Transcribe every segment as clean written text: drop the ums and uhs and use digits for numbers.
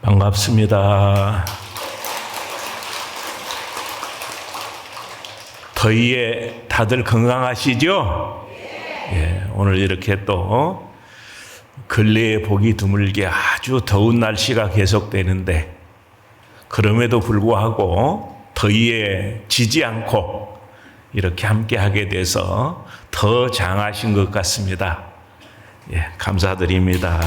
반갑습니다. 더위에 다들 건강하시죠? 예, 오늘 이렇게 또 근래에 보기 드물게 아주 더운 날씨가 계속되는데 그럼에도 불구하고 더위에 지지 않고 이렇게 함께 하게 돼서 더 장하신 것 같습니다. 예, 감사드립니다.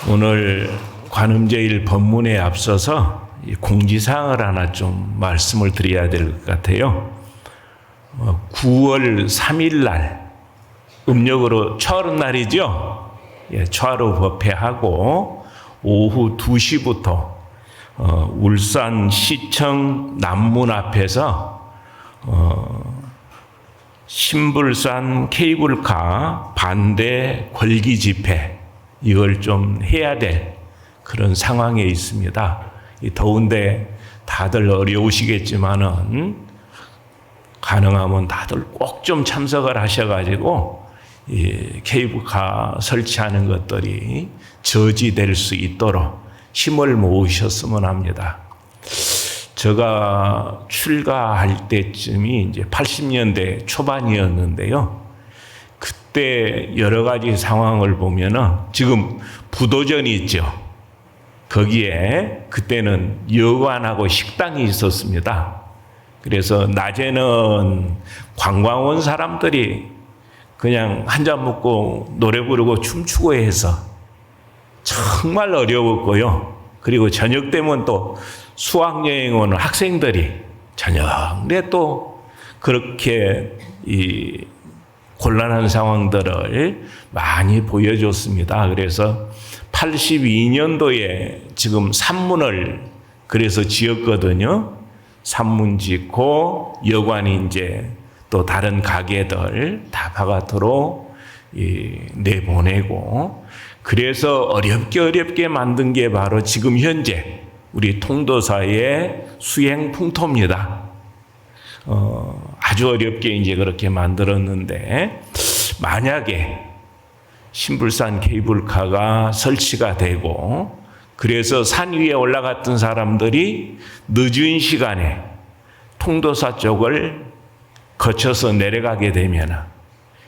오늘 관음제일 법문에 앞서서 공지사항을 하나 좀 말씀을 드려야 될 것 같아요. 9월 3일 날 음력으로 초하루 날이죠. 예, 초하루 법회하고 오후 2시부터 울산시청 남문 앞에서 신불산 케이블카 반대 걸기 집회 이걸 좀 해야 될 그런 상황에 있습니다. 이 더운데 다들 어려우시겠지만은 가능하면 다들 꼭 좀 참석을 하셔가지고 이 케이블카 설치하는 것들이 저지될 수 있도록 힘을 모으셨으면 합니다. 제가 출가할 때쯤이 이제 80년대 초반이었는데요. 그때 여러 가지 상황을 보면은 지금 부도전이 있죠. 거기에 그때는 여관하고 식당이 있었습니다. 그래서 낮에는 관광 온 사람들이 그냥 한잔 먹고 노래 부르고 춤추고 해서 정말 어려웠고요. 그리고 저녁 되면 또 수학여행 오는 학생들이 저녁에 또 그렇게 이 곤란한 상황들을 많이 보여줬습니다. 그래서 82년도에 지금 산문을 그래서 지었거든요. 산문 짓고 여관이 이제 또 다른 가게들 다 바깥으로 내보내고 그래서 어렵게 만든 게 바로 지금 현재 우리 통도사의 수행풍토입니다. 아주 어렵게 이제 그렇게 만들었는데 만약에 신불산 케이블카가 설치가 되고 그래서 산 위에 올라갔던 사람들이 늦은 시간에 통도사 쪽을 거쳐서 내려가게 되면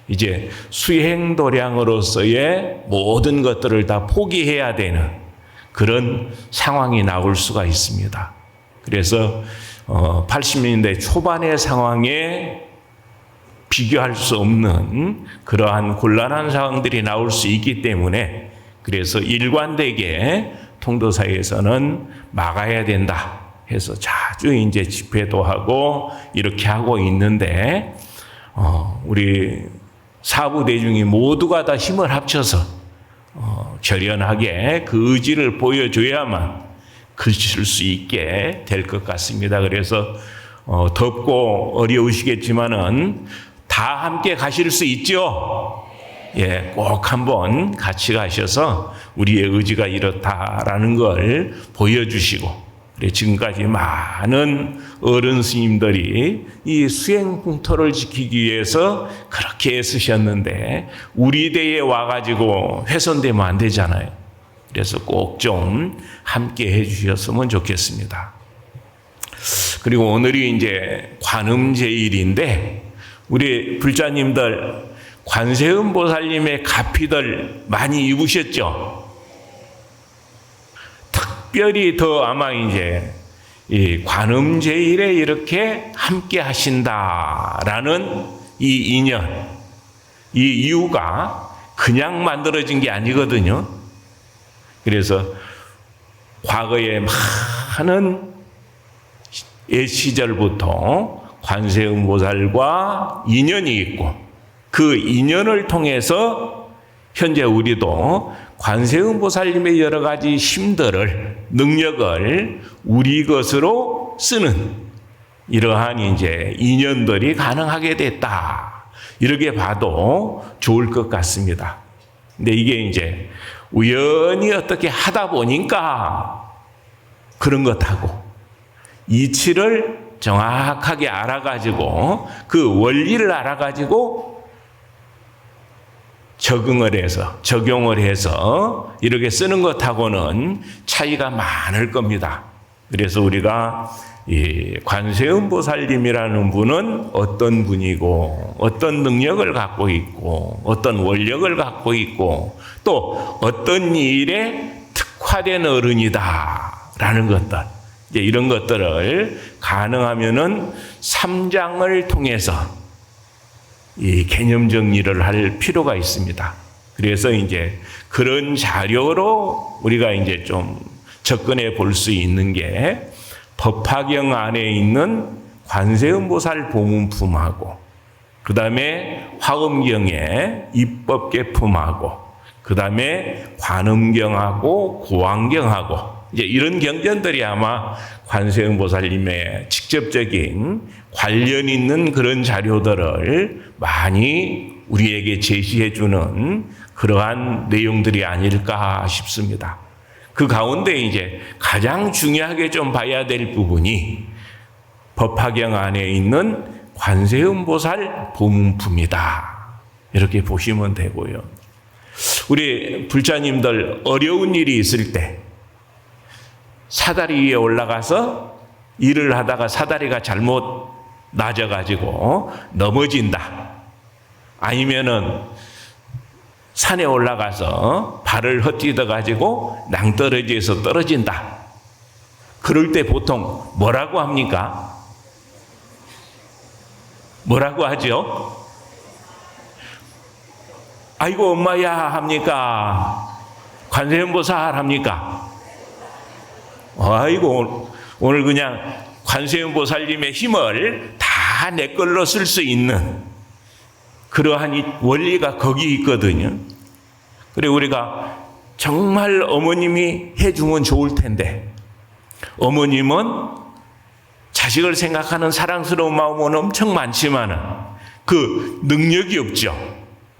이제 수행도량으로서의 모든 것들을 다 포기해야 되는 그런 상황이 나올 수가 있습니다. 그래서 80년대 초반의 상황에 비교할 수 없는 그러한 곤란한 상황들이 나올 수 있기 때문에 그래서 일관되게 통도사에서는 막아야 된다 해서 자주 이제 집회도 하고 이렇게 하고 있는데 우리 사부 대중이 모두가 다 힘을 합쳐서 결연하게 그 의지를 보여줘야만 그칠 수 있게 될 것 같습니다. 그래서 덥고 어려우시겠지만은 다 함께 가실 수 있죠? 예, 꼭 한번 같이 가셔서 우리의 의지가 이렇다라는 걸 보여주시고 지금까지 많은 어른 스님들이 이 수행풍토를 지키기 위해서 그렇게 애쓰셨는데 우리 대에 와가지고 훼손되면 안 되잖아요. 그래서 꼭 좀 함께 해주셨으면 좋겠습니다. 그리고 오늘이 이제 관음제일인데 우리 불자님들 관세음 보살님의 가피들 많이 입으셨죠? 특별히 더 아마 이제 이 관음제일에 이렇게 함께 하신다라는 이 인연, 이 이유가 그냥 만들어진 게 아니거든요. 그래서 과거에 많은 옛 시절부터 관세음 보살과 인연이 있고 그 인연을 통해서 현재 우리도 관세음 보살님의 여러 가지 힘들을 능력을 우리 것으로 쓰는 이러한 이제 인연들이 가능하게 됐다. 이렇게 봐도 좋을 것 같습니다. 근데 이게 이제 우연히 어떻게 하다 보니까 그런 것하고 이치를 정확하게 알아가지고 그 원리를 알아가지고 적용을 해서 이렇게 쓰는 것하고는 차이가 많을 겁니다. 그래서 우리가 이 관세음보살님이라는 분은 어떤 분이고 어떤 능력을 갖고 있고 어떤 원력을 갖고 있고 또 어떤 일에 특화된 어른이다라는 것들, 이제 이런 것들을 가능하면은 3장을 통해서 이 개념 정리를 할 필요가 있습니다. 그래서 이제 그런 자료로 우리가 이제 좀 접근해 볼 수 있는 게 법화경 안에 있는 관세음보살 보문품하고 그 다음에 화엄경의 입법계품하고 그 다음에 관음경하고 고안경하고 이제 이런 경전들이 아마 관세음보살님의 직접적인 관련 있는 그런 자료들을 많이 우리에게 제시해 주는 그러한 내용들이 아닐까 싶습니다. 그 가운데 이제 가장 중요하게 좀 봐야 될 부분이 법화경 안에 있는 관세음보살 보문품이다. 이렇게 보시면 되고요. 우리 불자님들 어려운 일이 있을 때 사다리 위에 올라가서 일을 하다가 사다리가 잘못 낮아가지고 넘어진다. 아니면은 산에 올라가서 발을 헛디뎌 가지고 낭떠러지에서 떨어진다. 그럴 때 보통 뭐라고 합니까? 뭐라고 하죠? 아이고 엄마야 합니까? 관세음보살 합니까? 아이고 오늘 그냥 관세음보살님의 힘을 다 내 걸로 쓸 수 있는 그러한 원리가 거기 있거든요. 그래 우리가 정말 어머님이 해주면 좋을 텐데 어머님은 자식을 생각하는 사랑스러운 마음은 엄청 많지만 그 능력이 없죠.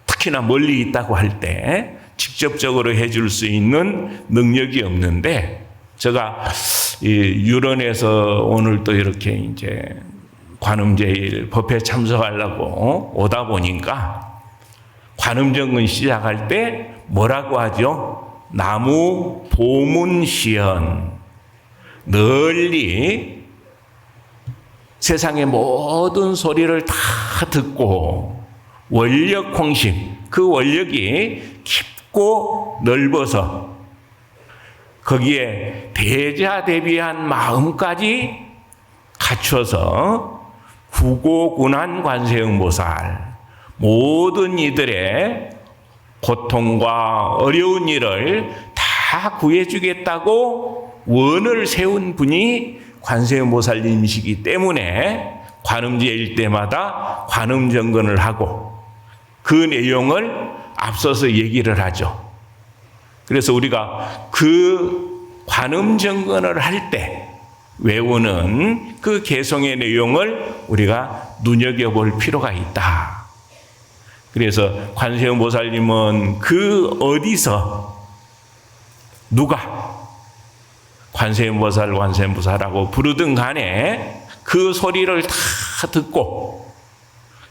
특히나 멀리 있다고 할 때 직접적으로 해줄 수 있는 능력이 없는데 제가 이 유런에서 오늘 또 이렇게 이제 관음제일 법회 참석하려고 오다 보니까 관음정근 시작할 때 뭐라고 하죠? 나무 보문시연 널리 세상의 모든 소리를 다 듣고 원력 홍심 그 원력이 깊고 넓어서 거기에 대자대비한 마음까지 갖춰서 구고군한 관세음보살 모든 이들의 고통과 어려운 일을 다 구해주겠다고 원을 세운 분이 관세음보살님이시기 때문에 관음제일 때마다 관음정건을 하고 그 내용을 앞서서 얘기를 하죠. 그래서 우리가 그 관음정건을 할 때 외우는 그 개성의 내용을 우리가 눈여겨볼 필요가 있다. 그래서 관세음보살님은 그 어디서 누가 관세음보살하고 부르든 간에 그 소리를 다 듣고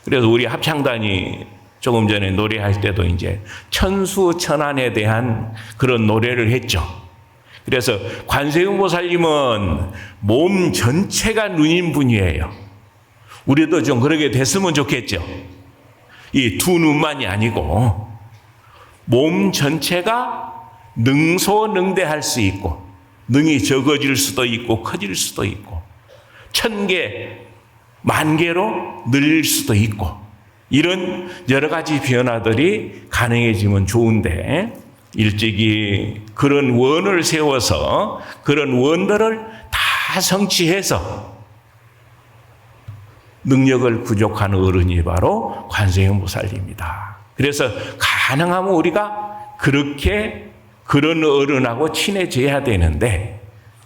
그래서 우리 합창단이 조금 전에 노래할 때도 이제 천수천안에 대한 그런 노래를 했죠. 그래서 관세음보살님은 몸 전체가 눈인 분이에요. 우리도 좀 그러게 됐으면 좋겠죠. 이 두 눈만이 아니고 몸 전체가 능소능대할 수 있고 능이 적어질 수도 있고 커질 수도 있고 1000개, 10,000개로 늘릴 수도 있고 이런 여러 가지 변화들이 가능해지면 좋은데 일찍이 그런 원을 세워서 그런 원들을 다 성취해서 능력을 부족한 어른이 바로 관세음보살입니다. 그래서 가능하면 우리가 그렇게 그런 어른하고 친해져야 되는데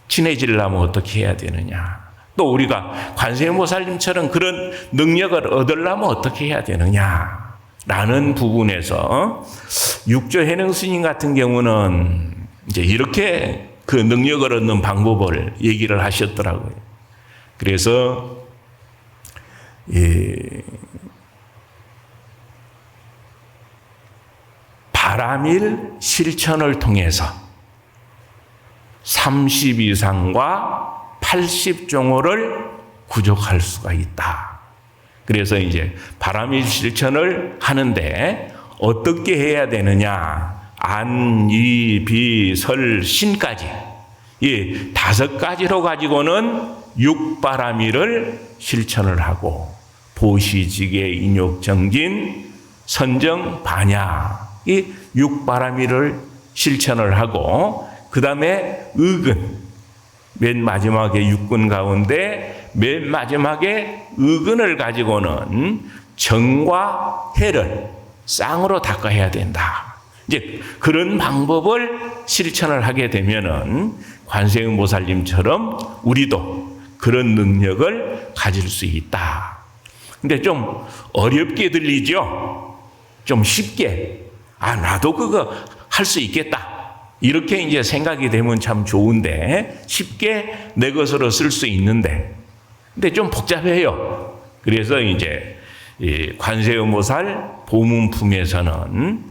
친해지려면 어떻게 해야 되느냐? 또 우리가 관세음보살님처럼 그런 능력을 얻으려면 어떻게 해야 되느냐? 라는 부분에서 육조해능 스님 같은 경우는 이제 이렇게 그 능력을 얻는 방법을 얘기를 하셨더라고요. 그래서 바람일 실천을 통해서 30 이상과 80종호를 구족할 수가 있다. 그래서 이제 바람일 실천을 하는데 어떻게 해야 되느냐? 안, 이, 비, 설, 신까지 이 5가지로 가지고는 육바람일을 실천을 하고 보시지계, 인욕, 정진, 선정, 반야 이 육바람일을 실천을 하고 그 다음에 의근 맨 마지막에 육근 가운데 맨 마지막에 의근을 가지고는 정과 해를 쌍으로 닦아야 된다. 이제 그런 방법을 실천을 하게 되면은 관세음 보살님처럼 우리도 그런 능력을 가질 수 있다. 근데 좀 어렵게 들리죠? 좀 쉽게, 나도 그거 할 수 있겠다. 이렇게 이제 생각이 되면 참 좋은데, 쉽게 내 것으로 쓸 수 있는데, 근데 좀 복잡해요. 그래서 이제 이 관세음보살 보문품에서는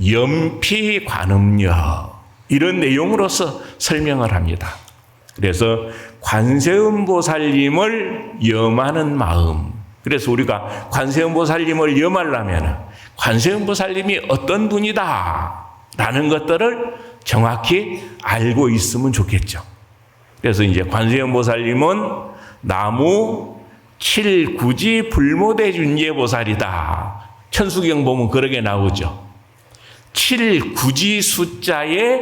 염피관음력 이런 내용으로서 설명을 합니다. 그래서 관세음보살님을 염하는 마음. 그래서 우리가 관세음보살님을 염하려면 관세음보살님이 어떤 분이다 라는 것들을 정확히 알고 있으면 좋겠죠. 그래서 이제 관세음보살님은 나무 7구지 불모대준예보살이다. 천수경 보면 그렇게 나오죠. 7구지 숫자의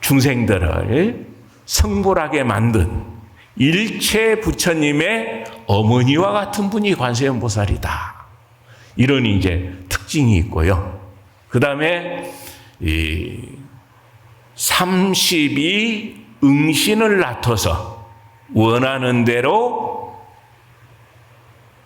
중생들을 성불하게 만든 일체 부처님의 어머니와 같은 분이 관세음보살이다. 이런 이제 특징이 있고요. 그 다음에 32 응신을 낳아서 원하는 대로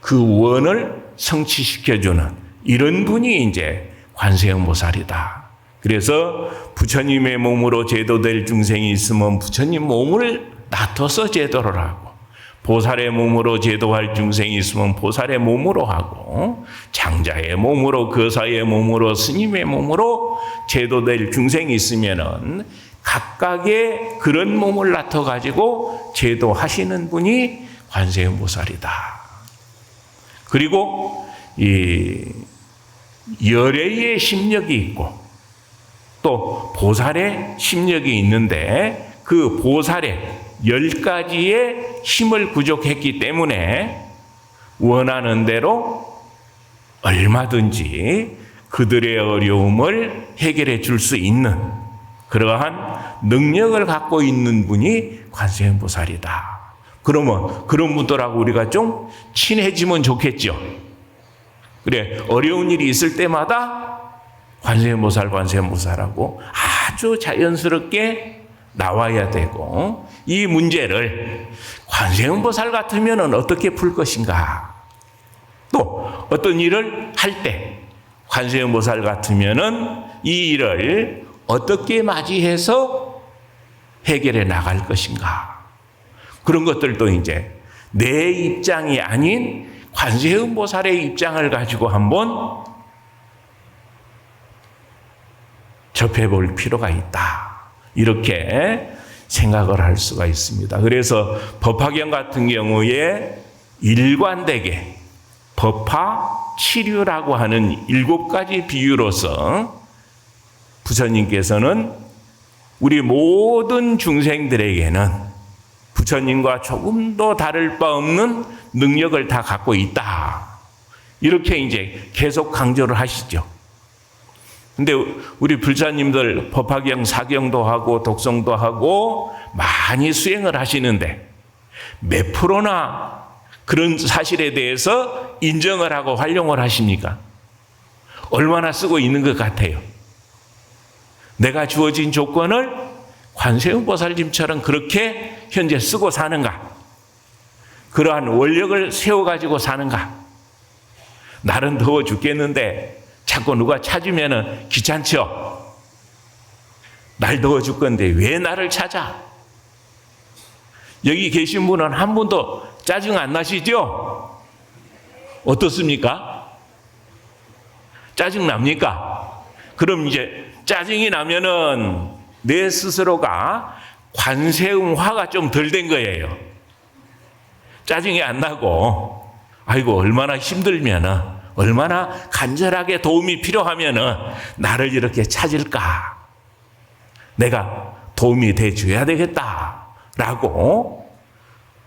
그 원을 성취시켜주는 이런 분이 이제 관세음보살이다. 그래서 부처님의 몸으로 제도될 중생이 있으면 부처님 몸을 낳아서 제도를 하고, 보살의 몸으로 제도할 중생이 있으면 보살의 몸으로 하고, 장자의 몸으로, 거사의 몸으로, 스님의 몸으로 제도될 중생이 있으면은 각각의 그런 몸을 낳아 가지고 제도하시는 분이 관세음보살이다. 그리고 이 열애의 심력이 있고 또 보살의 심력이 있는데 그 보살의 10가지의 힘을 구족했기 때문에 원하는 대로 얼마든지 그들의 어려움을 해결해 줄 수 있는 그러한 능력을 갖고 있는 분이 관세음보살이다. 그러면 그런 분들하고 우리가 좀 친해지면 좋겠죠. 그래, 어려운 일이 있을 때마다 관세음보살하고 아주 자연스럽게 나와야 되고, 이 문제를 관세음보살 같으면 어떻게 풀 것인가? 또 어떤 일을 할 때 관세음보살 같으면 이 일을 어떻게 맞이해서 해결해 나갈 것인가? 그런 것들도 이제 내 입장이 아닌 관세음보살의 입장을 가지고 한번 접해볼 필요가 있다. 이렇게 생각을 할 수가 있습니다. 그래서 법화경 같은 경우에 일관되게 법화, 치류라고 하는 7가지 비유로서 부처님께서는 우리 모든 중생들에게는 부처님과 조금도 다를 바 없는 능력을 다 갖고 있다. 이렇게 이제 계속 강조를 하시죠. 근데 우리 불자님들 법화경 사경도 하고 독성도 하고 많이 수행을 하시는데 몇 프로나 그런 사실에 대해서 인정을 하고 활용을 하십니까? 얼마나 쓰고 있는 것 같아요? 내가 주어진 조건을 관세음보살님처럼 그렇게 현재 쓰고 사는가? 그러한 원력을 세워가지고 사는가? 날은 더워 죽겠는데 자꾸 누가 찾으면 귀찮죠? 날 더워 죽건데 왜 나를 찾아? 여기 계신 분은 한 분도 짜증 안 나시죠? 어떻습니까? 짜증 납니까? 그럼 이제 짜증이 나면은 내 스스로가 관세음화가 좀 덜 된 거예요. 짜증이 안 나고, 아이고, 얼마나 힘들면은, 얼마나 간절하게 도움이 필요하면은 나를 이렇게 찾을까? 내가 도움이 돼 줘야 되겠다. 라고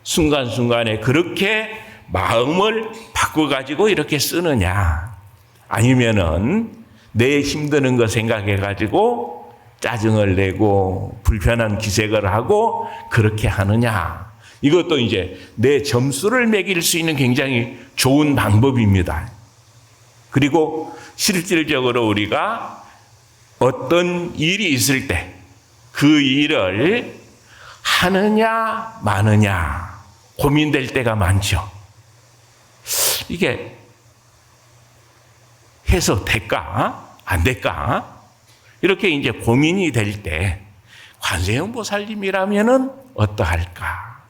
순간순간에 그렇게 마음을 바꿔가지고 이렇게 쓰느냐? 아니면은 내 힘드는 거 생각해가지고 짜증을 내고 불편한 기색을 하고 그렇게 하느냐? 이것도 이제 내 점수를 매길 수 있는 굉장히 좋은 방법입니다. 그리고 실질적으로 우리가 어떤 일이 있을 때 그 일을 하느냐 마느냐 고민될 때가 많죠. 이게 해서 될까? 안 될까? 이렇게 이제 고민이 될 때 관세음 보살님이라면은 어떠할까?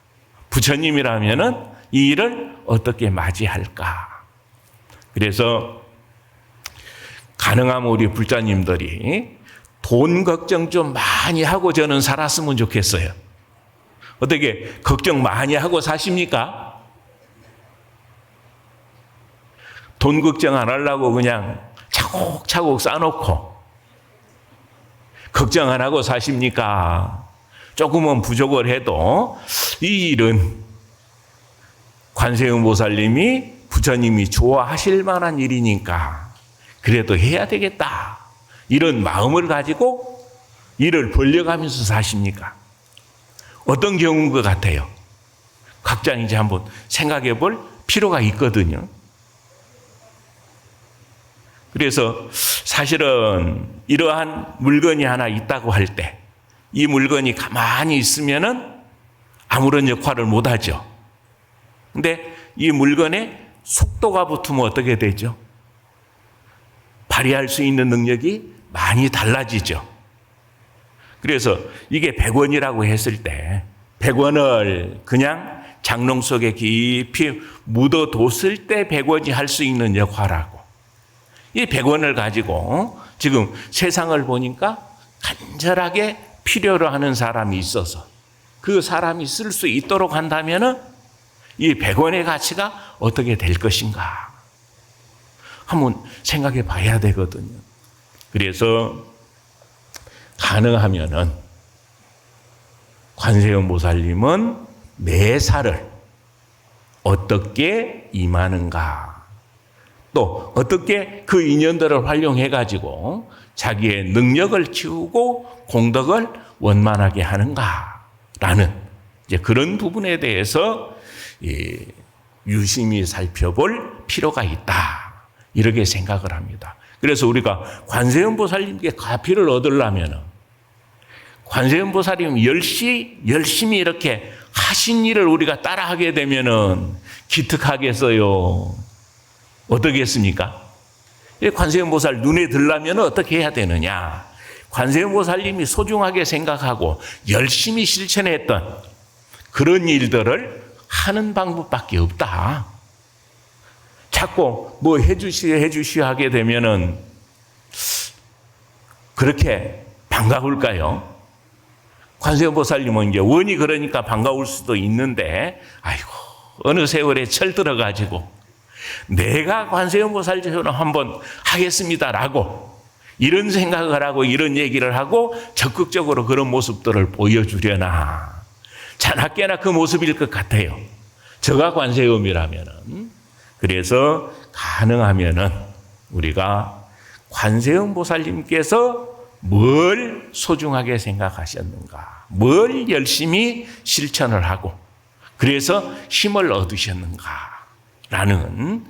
부처님이라면은 이 일을 어떻게 맞이할까? 그래서 가능하면 우리 불자님들이 돈 걱정 좀 많이 하고 저는 살았으면 좋겠어요. 어떻게 걱정 많이 하고 사십니까? 돈 걱정 안 하려고 그냥 차곡차곡 쌓아놓고 걱정 안 하고 사십니까? 조금은 부족을 해도 이 일은 관세음 보살님이 부처님이 좋아하실 만한 일이니까 그래도 해야 되겠다. 이런 마음을 가지고 일을 벌려가면서 사십니까? 어떤 경우인 것 같아요? 각자 이제 한번 생각해 볼 필요가 있거든요. 그래서 사실은 이러한 물건이 하나 있다고 할 때 이 물건이 가만히 있으면은 아무런 역할을 못 하죠. 근데 이 물건에 속도가 붙으면 어떻게 되죠? 발휘할 수 있는 능력이 많이 달라지죠. 그래서 이게 100원이라고 했을 때 100원을 그냥 장롱 속에 깊이 묻어뒀을 때 100원이 할 수 있는 역할하고 이 100원을 가지고 지금 세상을 보니까 간절하게 필요로 하는 사람이 있어서 그 사람이 쓸 수 있도록 한다면은 이 100원의 가치가 어떻게 될 것인가 한번 생각해 봐야 되거든요. 그래서 가능하면은 관세음 보살님은 매사를 어떻게 임하는가 또 어떻게 그 인연들을 활용해 가지고 자기의 능력을 키우고 공덕을 원만하게 하는가라는 이제 그런 부분에 대해서 유심히 살펴볼 필요가 있다. 이렇게 생각을 합니다. 그래서 우리가 관세음 보살님께 가피를 얻으려면 관세음 보살님 열심히 이렇게 하신 일을 우리가 따라하게 되면은 기특하겠어요. 어떻겠습니까? 관세음 보살 눈에 들려면 어떻게 해야 되느냐? 관세음 보살님이 소중하게 생각하고 열심히 실천했던 그런 일들을 하는 방법밖에 없다. 자꾸 뭐 해주시오 하게 되면은 그렇게 반가울까요? 관세음 보살님은 이제 원이 그러니까 반가울 수도 있는데, 아이고, 어느 세월에 철들어가지고 내가 관세음 보살처럼 한번 하겠습니다라고 이런 생각을 하고 이런 얘기를 하고 적극적으로 그런 모습들을 보여주려나 자나깨나 그 모습일 것 같아요. 저가 관세음이라면은. 그래서 가능하면은 우리가 관세음 보살님께서 뭘 소중하게 생각하셨는가, 뭘 열심히 실천을 하고 그래서 힘을 얻으셨는가라는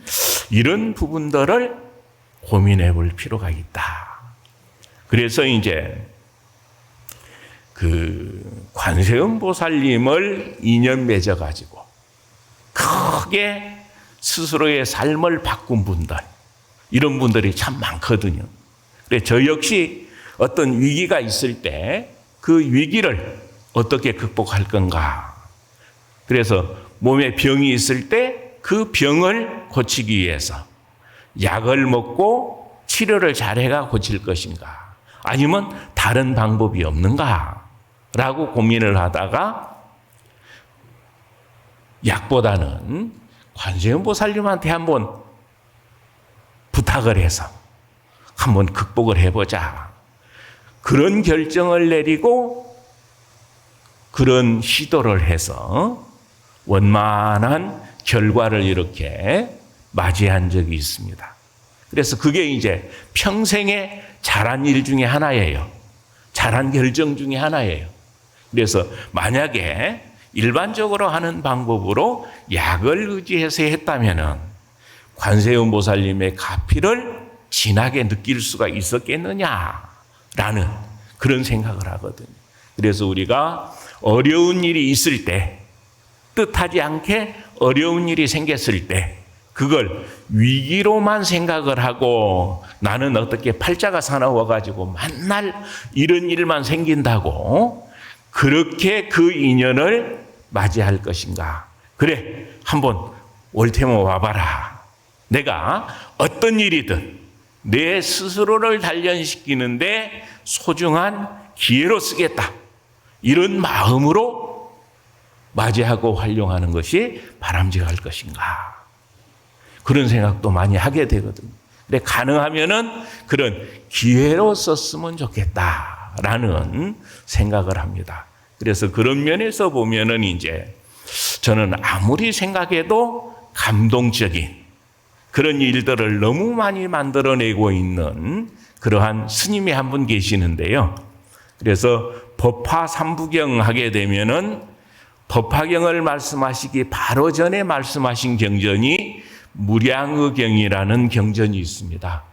이런 부분들을 고민해 볼 필요가 있다. 그래서 이제 그 관세음 보살님을 인연 맺어 가지고 크게 스스로의 삶을 바꾼 분들, 이런 분들이 참 많거든요. 그래서 저 역시 어떤 위기가 있을 때 그 위기를 어떻게 극복할 건가. 그래서 몸에 병이 있을 때 그 병을 고치기 위해서 약을 먹고 치료를 잘해가 고칠 것인가? 아니면 다른 방법이 없는가? 라고 고민을 하다가 약보다는 관세음 보살님한테 한번 부탁을 해서 한번 극복을 해보자. 그런 결정을 내리고 그런 시도를 해서 원만한 결과를 이렇게 맞이한 적이 있습니다. 그래서 그게 이제 평생에 잘한 일 중에 하나예요. 잘한 결정 중에 하나예요. 그래서 만약에 일반적으로 하는 방법으로 약을 의지해서 했다면은 관세음 보살님의 가피를 진하게 느낄 수가 있었겠느냐라는 그런 생각을 하거든요. 그래서 우리가 어려운 일이 있을 때, 뜻하지 않게 어려운 일이 생겼을 때 그걸 위기로만 생각을 하고 나는 어떻게 팔자가 사나워가지고 맨날 이런 일만 생긴다고 그렇게 그 인연을 맞이할 것인가. 그래, 한번 올 테면 와봐라. 내가 어떤 일이든 내 스스로를 단련시키는데 소중한 기회로 쓰겠다. 이런 마음으로 맞이하고 활용하는 것이 바람직할 것인가. 그런 생각도 많이 하게 되거든요. 근데 가능하면은 그런 기회로 썼으면 좋겠다라는 생각을 합니다. 그래서 그런 면에서 보면은 이제 저는 아무리 생각해도 감동적인 그런 일들을 너무 많이 만들어내고 있는 그러한 스님이 한 분 계시는데요. 그래서 법화 삼부경 하게 되면은 법화경을 말씀하시기 바로 전에 말씀하신 경전이 무량의경이라는 경전이 있습니다.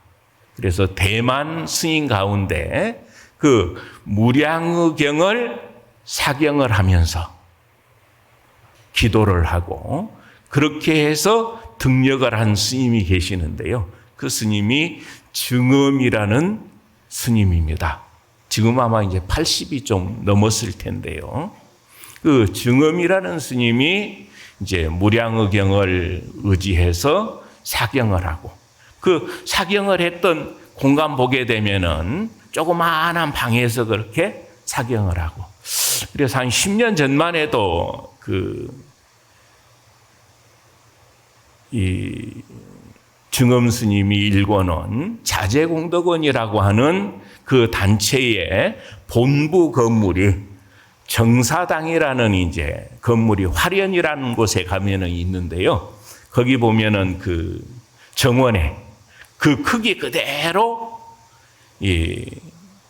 그래서 대만 스님 가운데 그 무량의경을 사경을 하면서 기도를 하고 그렇게 해서 등력을 한 스님이 계시는데요. 그 스님이 증엄이라는 스님입니다. 지금 아마 이제 80이 좀 넘었을 텐데요. 그 증엄이라는 스님이 이제 무량의경을 의지해서 사경을 하고 그 사경을 했던 공간 보게 되면은 조그마한 방에서 그렇게 사경을 하고 그래서 한 10년 전만 해도 이 증엄 스님이 일궈놓은 자제공덕원이라고 하는 그 단체의 본부 건물이 정사당이라는 이제 건물이 화련이라는 곳에 가면은 있는데요. 거기 보면은 그 정원에 그 크기 그대로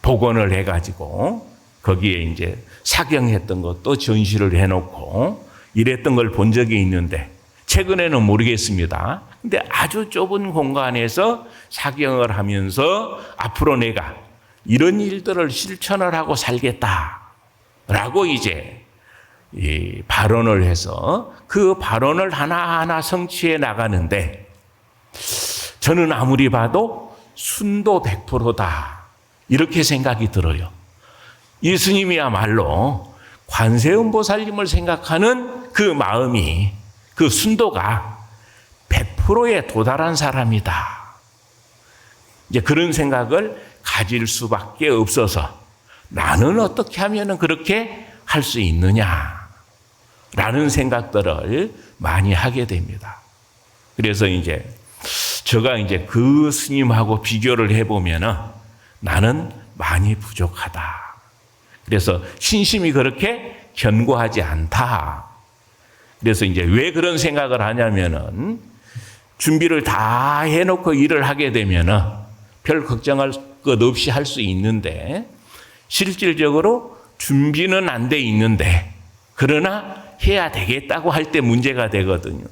복원을 해가지고 거기에 이제 사경했던 것도 전시를 해놓고 이랬던 걸 본 적이 있는데 최근에는 모르겠습니다. 근데 아주 좁은 공간에서 사경을 하면서 앞으로 내가 이런 일들을 실천을 하고 살겠다라고 이제 발언을 해서 그 발언을 하나하나 성취해 나가는데 저는 아무리 봐도 순도 100%다 이렇게 생각이 들어요. 이 스님이야말로 관세음 보살님을 생각하는 그 마음이 그 순도가 100%에 도달한 사람이다. 이제 그런 생각을 가질 수밖에 없어서 나는 어떻게 하면 그렇게 할 수 있느냐 라는 생각들을 많이 하게 됩니다. 그래서 이제 제가 이제 그 스님하고 비교를 해보면은 나는 많이 부족하다. 그래서 신심이 그렇게 견고하지 않다. 그래서 이제 왜 그런 생각을 하냐면은 준비를 다 해놓고 일을 하게 되면은 별 걱정할 것 없이 할 수 있는데 실질적으로 준비는 안 돼 있는데 그러나 해야 되겠다고 할 때 문제가 되거든요.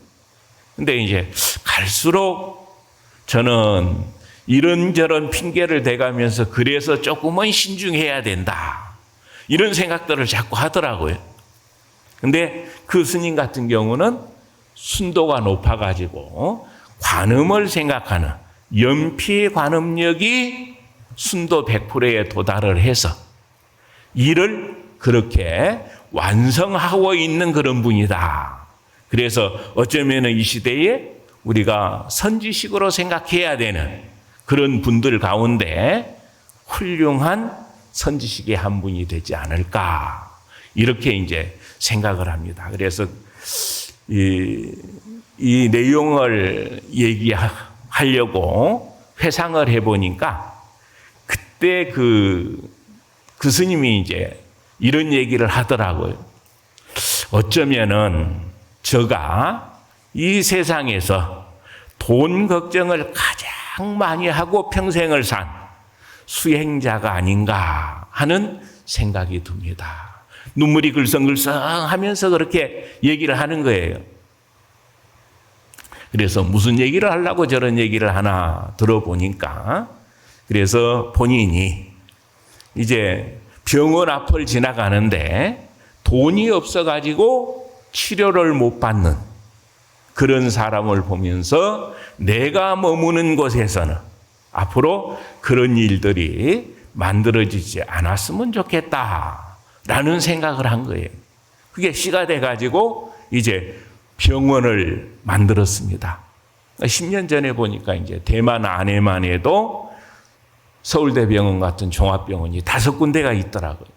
근데 이제 갈수록 저는 이런저런 핑계를 대가면서 그래서 조금은 신중해야 된다. 이런 생각들을 자꾸 하더라고요. 근데 그 스님 같은 경우는 순도가 높아가지고 관음을 생각하는 연피 관음력이 순도 100%에 도달을 해서 일을 그렇게 완성하고 있는 그런 분이다. 그래서 어쩌면 이 시대에 우리가 선지식으로 생각해야 되는 그런 분들 가운데 훌륭한 선지식의 한 분이 되지 않을까 이렇게 이제 생각을 합니다. 그래서 이 내용을 얘기하려고 회상을 해보니까 그때 그 스님이 이제 이런 얘기를 하더라고요. 어쩌면은 저가 이 세상에서 돈 걱정을 가장 많이 하고 평생을 산 수행자가 아닌가 하는 생각이 듭니다. 눈물이 글썽글썽 하면서 그렇게 얘기를 하는 거예요. 그래서 무슨 얘기를 하려고 저런 얘기를 하나 들어보니까 그래서 본인이 이제 병원 앞을 지나가는데 돈이 없어가지고 치료를 못 받는 그런 사람을 보면서 내가 머무는 곳에서는 앞으로 그런 일들이 만들어지지 않았으면 좋겠다라는 생각을 한 거예요. 그게 씨가 돼가지고 이제 병원을 만들었습니다. 10년 전에 보니까 이제 대만 안에만 해도 서울대병원 같은 종합병원이 5군데가 있더라고요.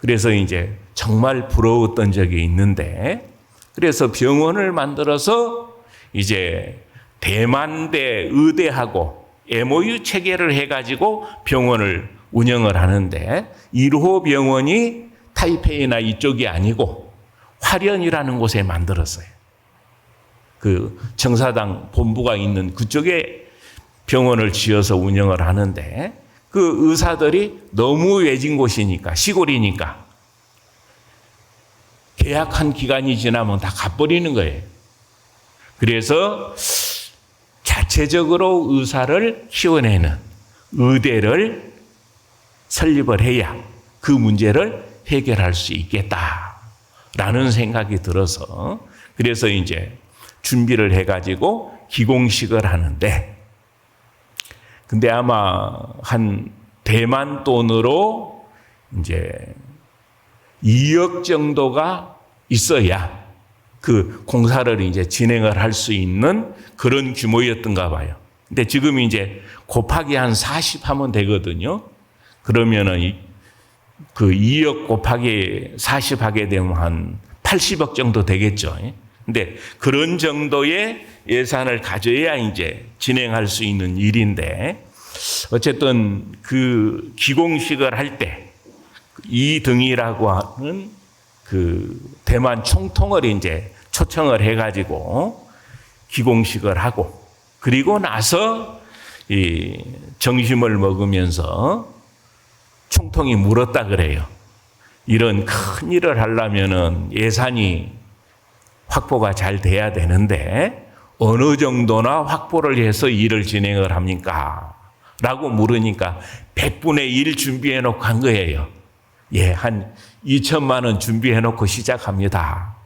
그래서 이제 정말 부러웠던 적이 있는데, 그래서 병원을 만들어서 이제 대만대 의대하고 MOU 체계를 해가지고 병원을 운영을 하는데 1호 병원이 타이페이나 이쪽이 아니고 화련이라는 곳에 만들었어요. 그 청사당 본부가 있는 그쪽에 병원을 지어서 운영을 하는데 그 의사들이 너무 외진 곳이니까 시골이니까 계약한 기간이 지나면 다 가버리는 거예요. 그래서 자체적으로 의사를 키워내는 의대를 설립을 해야 그 문제를 해결할 수 있겠다라는 생각이 들어서 그래서 이제 준비를 해가지고 기공식을 하는데 근데 아마 한 대만 돈으로 이제 2억 정도가 있어야 그 공사를 이제 진행을 할 수 있는 그런 규모였던가 봐요. 근데 지금 이제 곱하기 한 40 하면 되거든요. 그러면은 그 2억 곱하기 40 하게 되면 한 80억 정도 되겠죠. 근데 그런 정도의 예산을 가져야 이제 진행할 수 있는 일인데 어쨌든 그 기공식을 할 때 이등이라고 하는 그 대만 총통을 이제 초청을 해가지고 기공식을 하고 그리고 나서 이 점심을 먹으면서 총통이 물었다 그래요. 이런 큰 일을 하려면은 예산이 확보가 잘 돼야 되는데 어느 정도나 확보를 해서 일을 진행을 합니까? 라고 물으니까 100분의 1 준비해 놓고 한 거예요. 예, 한 2천만 원 준비해 놓고 시작합니다.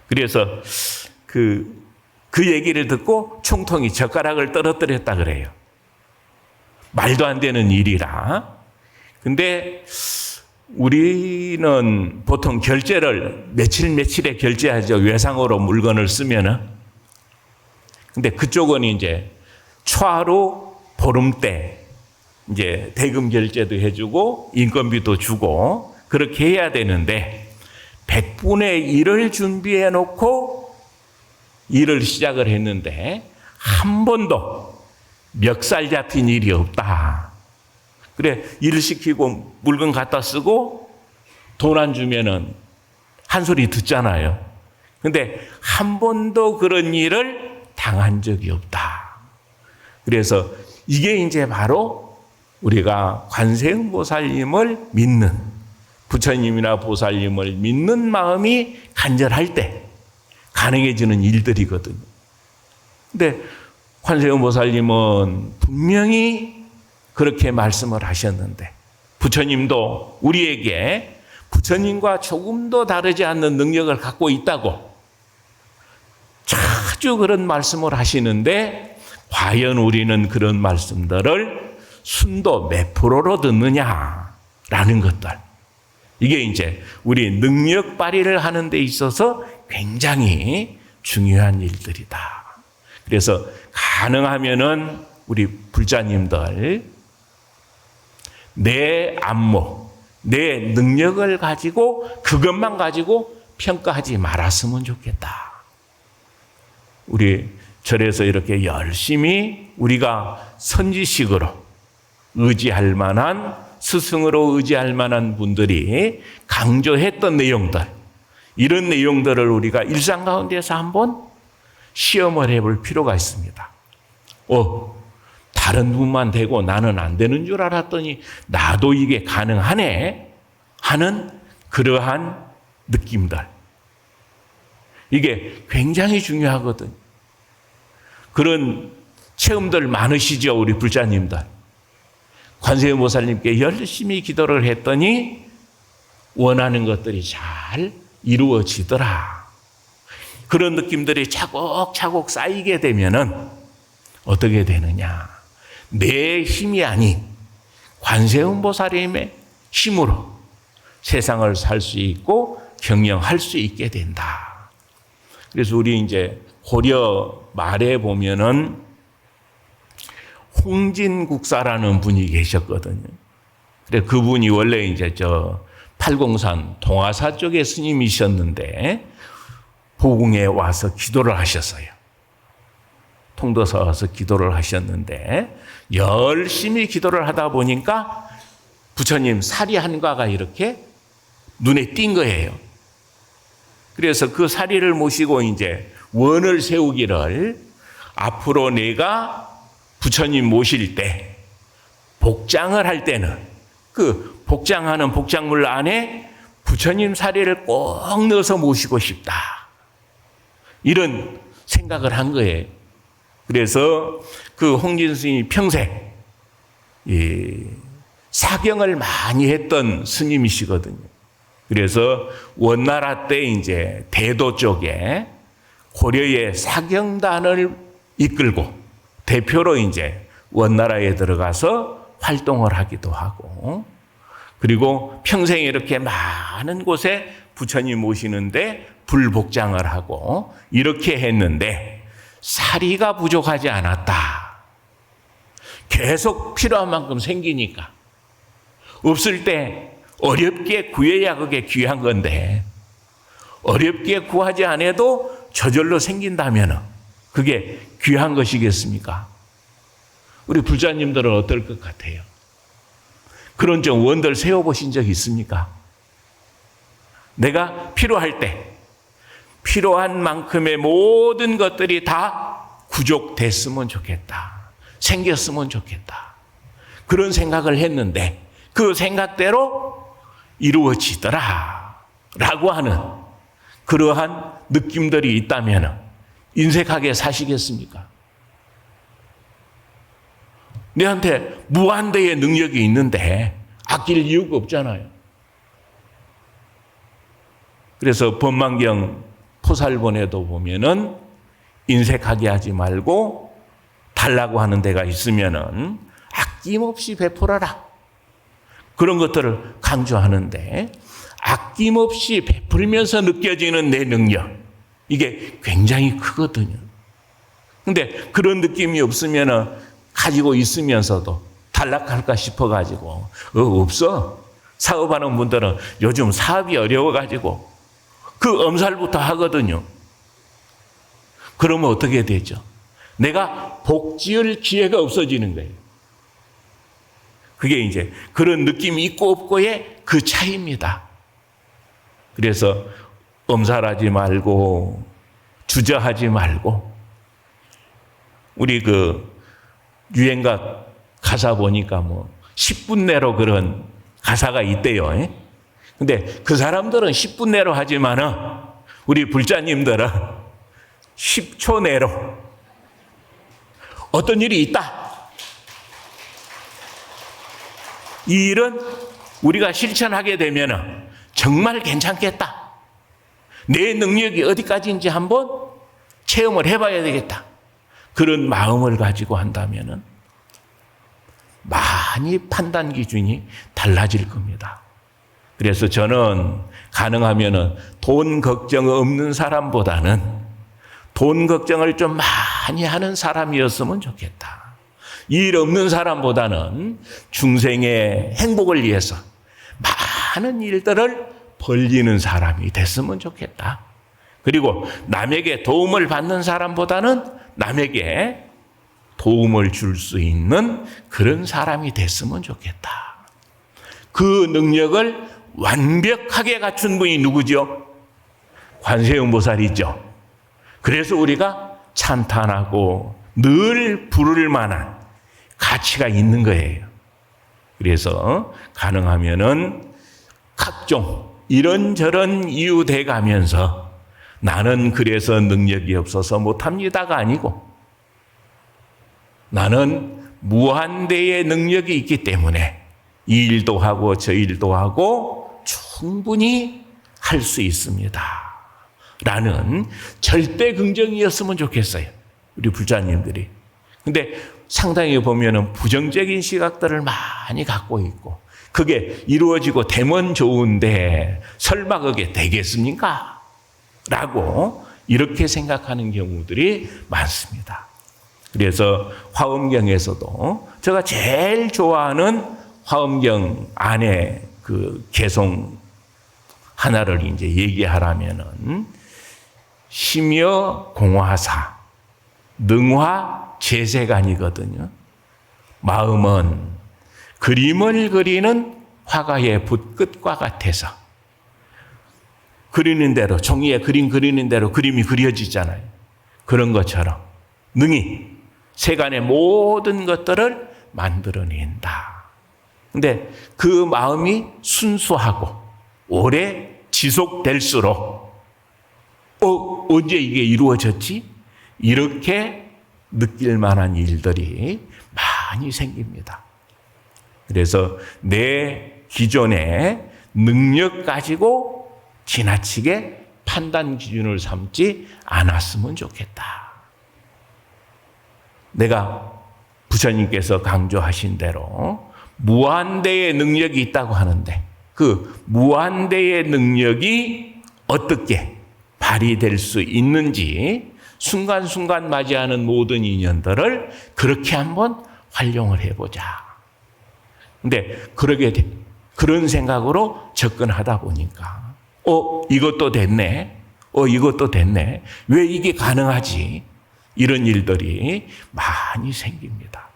그래서 그 얘기를 듣고 총통이 젓가락을 떨어뜨렸다 그래요. 말도 안 되는 일이라. 근데 우리는 보통 결제를 며칠에 결제하죠. 외상으로 물건을 쓰면은. 근데 그쪽은 이제 초하루 보름때 이제 대금 결제도 해주고 인건비도 주고 그렇게 해야 되는데 100분의 1을 준비해 놓고 일을 시작을 했는데 한 번도 멱살 잡힌 일이 없다. 그래 일을 시키고 물건 갖다 쓰고 돈 안 주면은 한 소리 듣잖아요. 근데 한 번도 그런 일을 당한 적이 없다. 그래서 이게 이제 바로 우리가 관세음보살님을 믿는 부처님이나 보살님을 믿는 마음이 간절할 때 가능해지는 일들이거든요. 근데 관세음보살님은 분명히 그렇게 말씀을 하셨는데 부처님도 우리에게 부처님과 조금도 다르지 않는 능력을 갖고 있다고 자주 그런 말씀을 하시는데 과연 우리는 그런 말씀들을 순도 몇 프로로 듣느냐라는 것들. 이게 이제 우리 능력 발휘를 하는 데 있어서 굉장히 중요한 일들이다. 그래서 가능하면은 우리 불자님들 내 안목, 내 능력을 가지고 그것만 가지고 평가하지 말았으면 좋겠다. 우리 절에서 이렇게 열심히 우리가 선지식으로 의지할 만한, 스승으로 의지할 만한 분들이 강조했던 내용들, 이런 내용들을 우리가 일상 가운데서 한번 시험을 해볼 필요가 있습니다. 다른 분만 되고 나는 안 되는 줄 알았더니 나도 이게 가능하네 하는 그러한 느낌들. 이게 굉장히 중요하거든요. 그런 체험들 많으시죠, 우리 불자님들. 관세음보살님께 열심히 기도를 했더니 원하는 것들이 잘 이루어지더라. 그런 느낌들이 차곡차곡 쌓이게 되면은 어떻게 되느냐? 내 힘이 아닌 관세음보살님의 힘으로 세상을 살 수 있고 경영할 수 있게 된다. 그래서 우리 이제 고려 말에 보면은 홍진국사라는 분이 계셨거든요. 근데 그분이 원래 이제 팔공산 동화사 쪽의 스님이셨는데 보궁에 와서 기도를 하셨어요. 통도사 와서 기도를 하셨는데 열심히 기도를 하다 보니까 부처님 사리 한가가 이렇게 눈에 띈 거예요. 그래서 그 사리를 모시고 이제 원을 세우기를, 앞으로 내가 부처님 모실 때 복장을 할 때는 그 복장하는 복장물 안에 부처님 사리를 꼭 넣어서 모시고 싶다. 이런 생각을 한 거예요. 그래서 그 홍진 스님이 평생 사경을 많이 했던 스님이시거든요. 그래서 원나라 때 이제 대도 쪽에 고려의 사경단을 이끌고 대표로 이제 원나라에 들어가서 활동을 하기도 하고, 그리고 평생 이렇게 많은 곳에 부처님 모시는데 불복장을 하고 이렇게 했는데 사리가 부족하지 않았다. 계속 필요한 만큼 생기니까 없을 때 어렵게 구해야 그게 귀한 건데, 어렵게 구하지 않아도 저절로 생긴다면 그게 귀한 것이겠습니까? 우리 불자님들은 어떨 것 같아요? 그런 좀 원들 세워보신 적 있습니까? 내가 필요할 때 필요한 만큼의 모든 것들이 다 구족됐으면 좋겠다. 생겼으면 좋겠다. 그런 생각을 했는데 그 생각대로 이루어지더라 라고 하는 그러한 느낌들이 있다면 인색하게 사시겠습니까? 내한테 무한대의 능력이 있는데 아낄 이유가 없잖아요. 그래서 법만경 포살본에도 보면은 인색하게 하지 말고 달라고 하는 데가 있으면은 아낌없이 베풀어라. 그런 것들을 강조하는데, 아낌없이 베풀면서 느껴지는 내 능력, 이게 굉장히 크거든요. 근데 그런 느낌이 없으면은 가지고 있으면서도 탈락할까 싶어가지고 없어. 사업하는 분들은 요즘 사업이 어려워가지고 그 엄살부터 하거든요. 그러면 어떻게 되죠? 내가 복지을 기회가 없어지는 거예요. 그게 이제 그런 느낌이 있고 없고의 그 차이입니다. 그래서 엄살하지 말고 주저하지 말고, 우리 그 유행가 가사 보니까 10분 내로 그런 가사가 있대요. 근데 그 사람들은 10분 내로 하지만은 우리 불자님들은 10초 내로 어떤 일이 있다. 이 일은 우리가 실천하게 되면은 정말 괜찮겠다. 내 능력이 어디까지인지 한번 체험을 해봐야 되겠다. 그런 마음을 가지고 한다면은 많이 판단 기준이 달라질 겁니다. 그래서 저는 가능하면은 돈 걱정 없는 사람보다는 돈 걱정을 좀 많이 많이 하는 사람이었으면 좋겠다. 일 없는 사람보다는 중생의 행복을 위해서 많은 일들을 벌리는 사람이 됐으면 좋겠다. 그리고 남에게 도움을 받는 사람보다는 남에게 도움을 줄 수 있는 그런 사람이 됐으면 좋겠다. 그 능력을 완벽하게 갖춘 분이 누구죠? 관세음 보살이죠. 그래서 우리가 찬탄하고 늘 부를 만한 가치가 있는 거예요. 그래서 가능하면은 각종 이런저런 이유 돼가면서 나는 그래서 능력이 없어서 못합니다가 아니고 나는 무한대의 능력이 있기 때문에 이 일도 하고 저 일도 하고 충분히 할 수 있습니다. 라는 절대 긍정이었으면 좋겠어요. 우리 불자님들이. 근데 상당히 보면은 부정적인 시각들을 많이 갖고 있고 그게 이루어지고 되면 좋은데 설마 그게 되겠습니까? 라고 이렇게 생각하는 경우들이 많습니다. 그래서 화엄경에서도 제가 제일 좋아하는 화엄경 안에 그 개송 하나를 이제 얘기하라면은 심여 공화사 능화 재세간이거든요. 마음은 그림을 그리는 화가의 붓끝과 같아서 그리는 대로 종이에 그림 그리는 대로 그림이 그려지잖아요. 그런 것처럼 능히 세간의 모든 것들을 만들어낸다. 근데 그 마음이 순수하고 오래 지속될수록 언제 이게 이루어졌지? 이렇게 느낄 만한 일들이 많이 생깁니다. 그래서 내 기존의 능력 가지고 지나치게 판단 기준을 삼지 않았으면 좋겠다. 내가 부처님께서 강조하신 대로 무한대의 능력이 있다고 하는데 그 무한대의 능력이 어떻게 발휘될 수 있는지 순간순간 맞이하는 모든 인연들을 그렇게 한번 활용을 해보자. 근데 그런 생각으로 접근하다 보니까 이것도 됐네. 이것도 됐네. 왜 이게 가능하지? 이런 일들이 많이 생깁니다.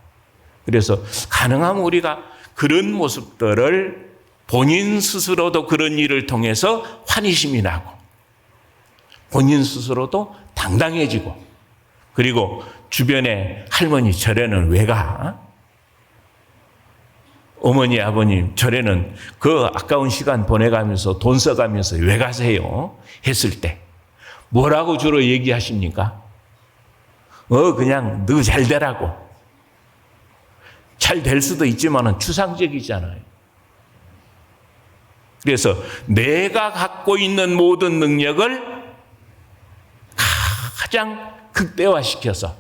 그래서 가능하면 우리가 그런 모습들을 본인 스스로도 그런 일을 통해서 환희심이 나고 본인 스스로도 당당해지고 그리고 주변에 할머니 절에는 왜 가? 어머니 아버님 절에는 그 아까운 시간 보내가면서 돈 써가면서 왜 가세요? 했을 때 뭐라고 주로 얘기하십니까? 그냥 너 잘 되라고. 잘 될 수도 있지만은 추상적이잖아요. 그래서 내가 갖고 있는 모든 능력을 가장 극대화시켜서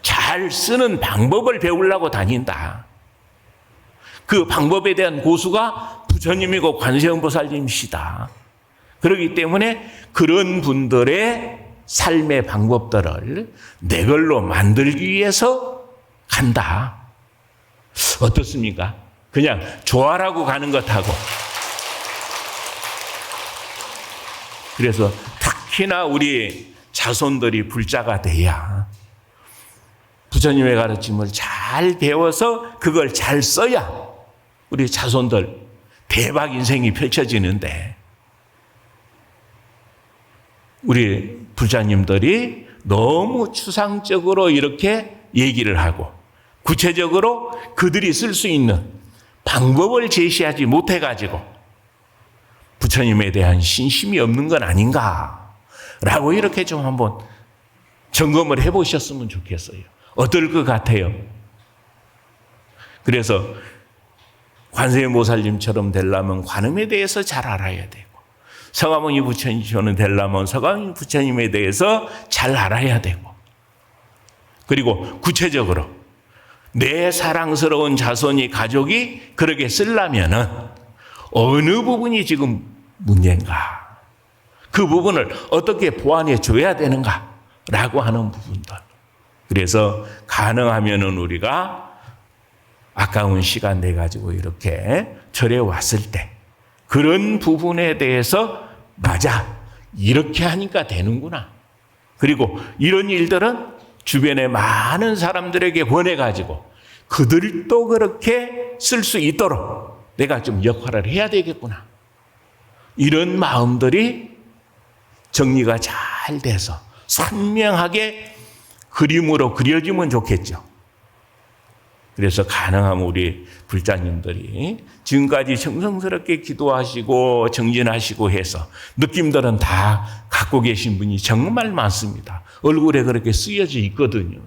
잘 쓰는 방법을 배우려고 다닌다. 그 방법에 대한 고수가 부처님이고 관세음보살님이시다. 그렇기 때문에 그런 분들의 삶의 방법들을 내 걸로 만들기 위해서 간다. 어떻습니까? 그냥 좋아라고 가는 것하고. 그래서 특히나 우리 자손들이 불자가 돼야 부처님의 가르침을 잘 배워서 그걸 잘 써야 우리 자손들 대박 인생이 펼쳐지는데 우리 불자님들이 너무 추상적으로 이렇게 얘기를 하고 구체적으로 그들이 쓸 수 있는 방법을 제시하지 못해가지고 부처님에 대한 신심이 없는 건 아닌가라고 이렇게 좀 한번 점검을 해보셨으면 좋겠어요. 어떨 것 같아요? 그래서 관세음보살님처럼 되려면 관음에 대해서 잘 알아야 되고 서가모니 부처님처럼 되려면 서가모니 부처님에 대해서 잘 알아야 되고 그리고 구체적으로 내 사랑스러운 자손이 가족이 그렇게 쓰려면은 어느 부분이 지금 문제인가? 그 부분을 어떻게 보완해 줘야 되는가라고 하는 부분들. 그래서 가능하면은 우리가 아까운 시간 내 가지고 이렇게 절에 왔을 때 그런 부분에 대해서 맞아, 이렇게 하니까 되는구나. 그리고 이런 일들은 주변에 많은 사람들에게 권해가지고 그들도 그렇게 쓸 수 있도록 내가 좀 역할을 해야 되겠구나. 이런 마음들이 정리가 잘 돼서 선명하게 그림으로 그려지면 좋겠죠. 그래서 가능하면 우리 불자님들이 지금까지 정성스럽게 기도하시고 정진하시고 해서 느낌들은 다 갖고 계신 분이 정말 많습니다. 얼굴에 그렇게 쓰여져 있거든요.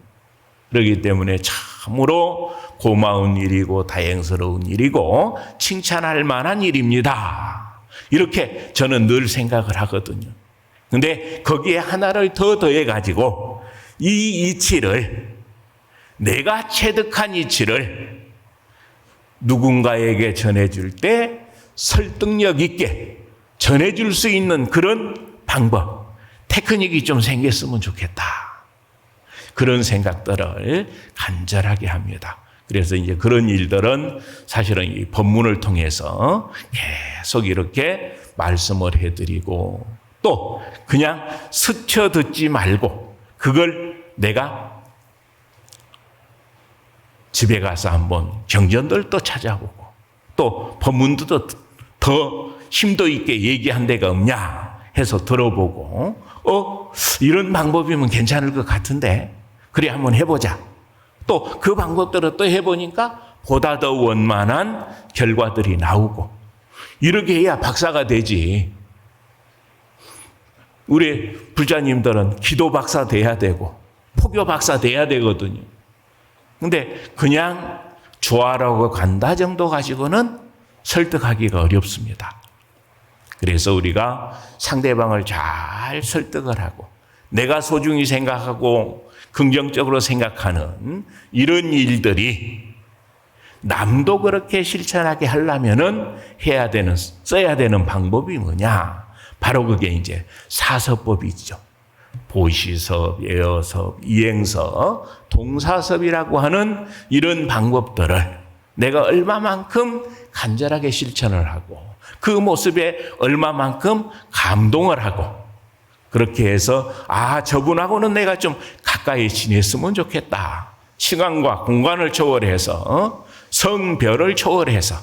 그렇기 때문에 참으로 고마운 일이고 다행스러운 일이고 칭찬할 만한 일입니다. 이렇게 저는 늘 생각을 하거든요. 근데 거기에 하나를 더 더해가지고 이 이치를, 내가 체득한 이치를 누군가에게 전해줄 때 설득력 있게 전해줄 수 있는 그런 방법, 테크닉이 좀 생겼으면 좋겠다. 그런 생각들을 간절하게 합니다. 그래서 이제 그런 일들은 사실은 이 법문을 통해서 계속 이렇게 말씀을 해드리고, 또 그냥 스쳐 듣지 말고 그걸 내가 집에 가서 한번 경전들도 찾아보고 또 법문도 더 심도 있게 얘기한 데가 없냐 해서 들어보고 이런 방법이면 괜찮을 것 같은데 그래 한번 해보자. 또 그 방법대로 또 해보니까 보다 더 원만한 결과들이 나오고, 이렇게 해야 박사가 되지. 우리 불자님들은 기도 박사 돼야 되고 포교 박사 돼야 되거든요. 근데 그냥 좋아라고 간다 정도 가지고는 설득하기가 어렵습니다. 그래서 우리가 상대방을 잘 설득을 하고 내가 소중히 생각하고 긍정적으로 생각하는 이런 일들이 남도 그렇게 실천하게 하려면은 써야 되는 방법이 뭐냐? 바로 그게 이제 사서법이죠. 보시섭, 예어섭, 이행섭, 동사섭이라고 하는 이런 방법들을 내가 얼마만큼 간절하게 실천을 하고 그 모습에 얼마만큼 감동을 하고, 그렇게 해서 저분하고는 내가 좀 가까이 지냈으면 좋겠다. 시간과 공간을 초월해서 성별을 초월해서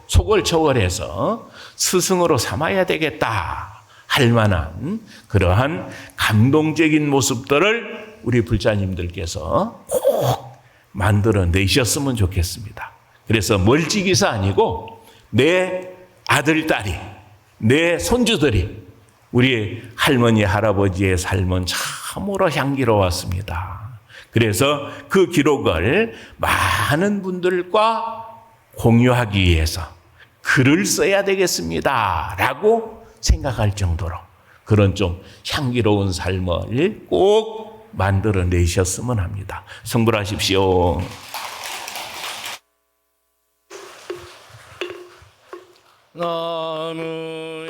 속을 초월해서 스승으로 삼아야 되겠다 할 만한 그러한 감동적인 모습들을 우리 불자님들께서 꼭 만들어내셨으면 좋겠습니다. 그래서 멀찍이서 아니고 내 아들, 딸이, 내 손주들이 우리 할머니, 할아버지의 삶은 참으로 향기로웠습니다. 그래서 그 기록을 많은 분들과 공유하기 위해서 글을 써야 되겠습니다 라고 생각할 정도로 그런 좀 향기로운 삶을 꼭 만들어내셨으면 합니다. 성불하십시오. 나는